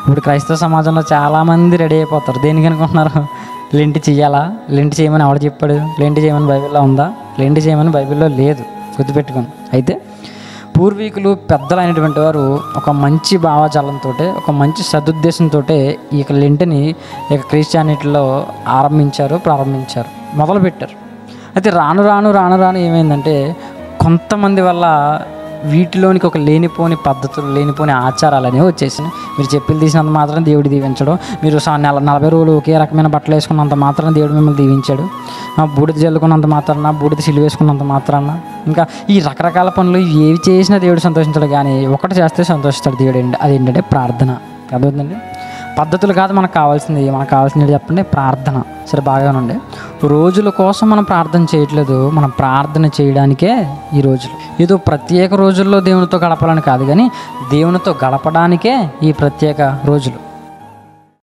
ఇప్పుడు క్రైస్తవ సమాజంలో చాలామంది రెడీ అయిపోతారు. దేనికి అనుకుంటున్నారు? లెంట్ చేయాలా? లెంట్ చేయమని ఎవడు చెప్పాడు? లెంట్ చేయమని బైబిల్లో ఉందా? లెంట్ చేయమని బైబిల్లో లేదు, గుర్తుపెట్టుకోండి. అయితే పూర్వీకులు పెద్దలైనటువంటి వారు ఒక మంచి భావజాలంతో, ఒక మంచి సదుద్దేశంతో ఈ లెంట్ని క్రిస్టియానిటీలో ప్రారంభించారు, మొదలుపెట్టారు. అయితే రాను రాను ఏమైందంటే కొంతమంది వల్ల వీటిలోనికి ఒక లేనిపోని పద్ధతులు, లేనిపోని ఆచారాలు అనేవి వచ్చేసినాయి. మీరు చెప్పులు తీసినంత మాత్రం దేవుడు దీవించడం, మీరు 40 రోజులు ఒకే రకమైన బట్టలు వేసుకున్నంత మాత్రం దేవుడు మిమ్మల్ని దీవించాడు, బూడిద జల్లుకున్నంత మాత్రాన, బూడిద సిలువ వేసుకున్నంత మాత్రాన, ఇంకా ఈ రకరకాల పనులు ఏవి చేసినా దేవుడు సంతోషించాడు. కానీ ఒకటి చేస్తే సంతోషిస్తాడు దేవుడు. అదేంటంటే ప్రార్థన. అర్థమవుతుందండి? పద్ధతులు కాదు మనకు కావాల్సింది. మనకు కావాల్సింది చెప్పండి, ప్రార్థన. సరే, బాగానే ఉండే రోజుల కోసం మనం ప్రార్థన చేయట్లేదు, మనం ప్రార్థన చేయడానికే ఈ రోజులు. ఏదో ప్రత్యేక రోజుల్లో దేవునితో గడపాలని కాదు, కానీ దేవునితో గడపడానికే ఈ ప్రత్యేక రోజులు.